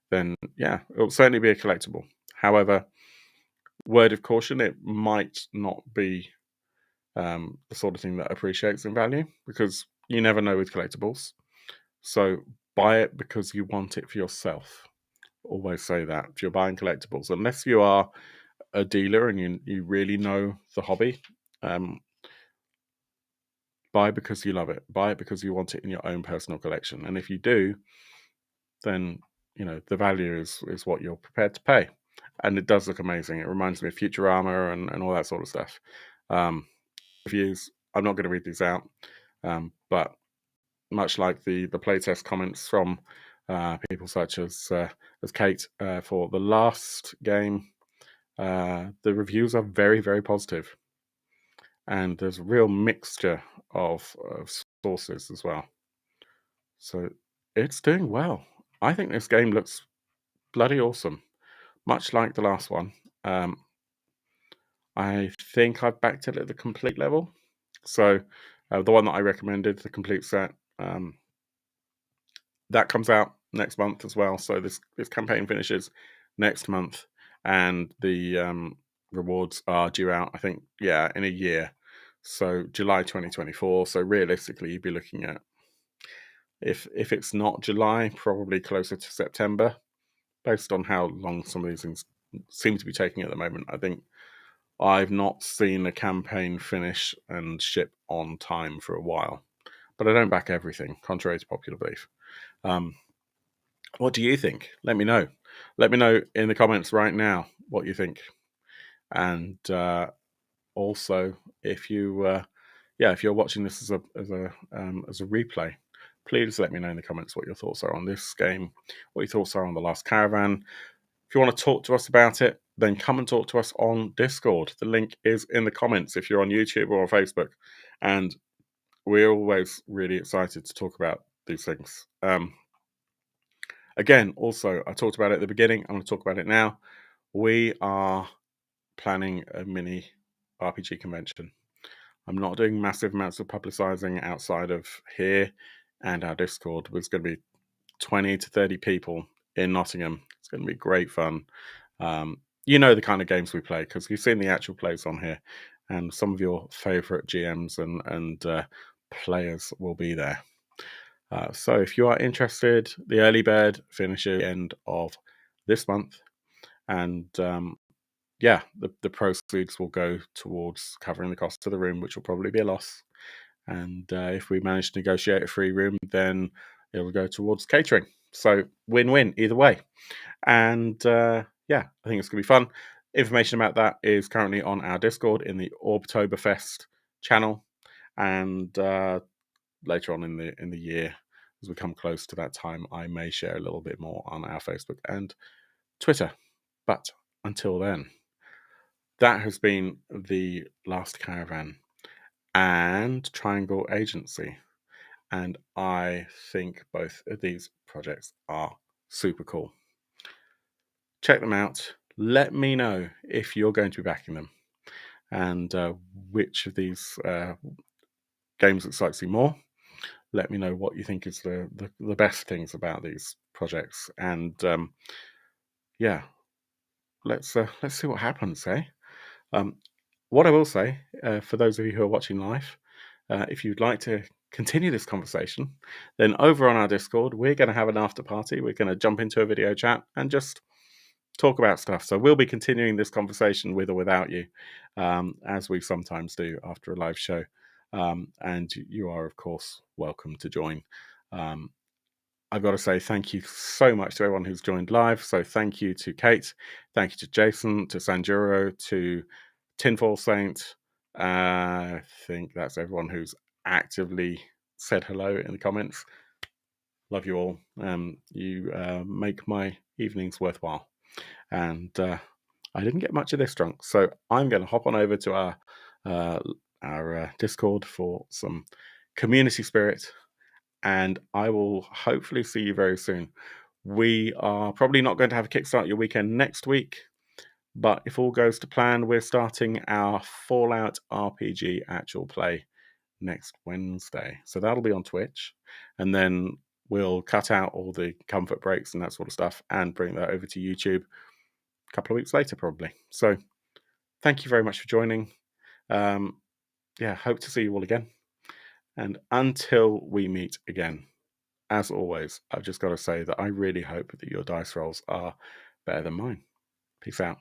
then yeah, it will certainly be a collectible. However, word of caution, it might not be the sort of thing that appreciates in value, because you never know with collectibles. So buy it because you want it for yourself. Always say that if you're buying collectibles, unless you are a dealer and you really know the hobby, buy because you love it. Buy it because you want it in your own personal collection. And if you do, then the value is what you're prepared to pay. And it does look amazing. It reminds me of Futurama and all that sort of stuff. Reviews, I'm not going to read these out, but much like the playtest comments from people such as Kate for the last game, the reviews are very, very positive, and there's a real mixture of sources as well. So it's doing well. I think this game looks bloody awesome, much like the last one. I think I've backed it at the complete level. So the one that I recommended, the complete set, that comes out next month as well. So this campaign finishes next month, and the rewards are due out, I think, in a year. So July 2024. So realistically, you'd be looking at, if it's not July, probably closer to September, based on how long some of these things seem to be taking at the moment. I think I've not seen a campaign finish and ship on time for a while, but I don't back everything, contrary to popular belief. What do you think? Let me know. Let me know in the comments right now what you think. And also, if you're watching this as a replay, please let me know in the comments what your thoughts are on this game, what your thoughts are on the Last Caravan. If you want to talk to us about it, then come and talk to us on Discord. The link is in the comments if you're on YouTube or on Facebook. And we're always really excited to talk about these things. Again, also, I talked about it at the beginning. I'm going to talk about it now. We are planning a mini RPG convention. I'm not doing massive amounts of publicizing outside of here and our Discord. There's going to be 20 to 30 people in Nottingham. It's going to be great fun. You know the kind of games we play because you've seen the actual plays on here, and some of your favorite GMs and players will be there. So if you are interested, the early bird finishes at the end of this month, and the proceeds will go towards covering the cost of the room, which will probably be a loss. And if we manage to negotiate a free room, then it will go towards catering. So win-win either way. And I think it's going to be fun. Information about that is currently on our Discord in the Orbtoberfest channel, and later on in the year, as we come close to that time, I may share a little bit more on our Facebook and Twitter. But until then, that has been the Last Caravan and Triangle Agency. And I think both of these projects are super cool. Check them out. Let me know if you're going to be backing them and which of these games excites you more. Let me know what you think is the best things about these projects. And let's see what happens, eh? What I will say, for those of you who are watching live, if you'd like to continue this conversation, then over on our Discord, we're going to have an after party. We're going to jump into a video chat and just talk about stuff. So we'll be continuing this conversation with or without you, as we sometimes do after a live show. And you are, of course, welcome to join. I've got to say thank you so much to everyone who's joined live. So thank you to Kate, thank you to Jason, to Sanjuro, to Tinfoil Saint. I think that's everyone who's actively said hello in the comments. Love you all. You make my evenings worthwhile. And I didn't get much of this drunk, so I'm going to hop on over to our Discord for some community spirit, and I will hopefully see you very soon. We are probably not going to have a Kickstarter your weekend next week, but if all goes to plan, we're starting our Fallout RPG actual play next Wednesday. So that'll be on Twitch, and then we'll cut out all the comfort breaks and that sort of stuff and bring that over to YouTube a couple of weeks later, probably. So thank you very much for joining. Hope to see you all again. And until we meet again, as always, I've just got to say that I really hope that your dice rolls are better than mine. Peace out.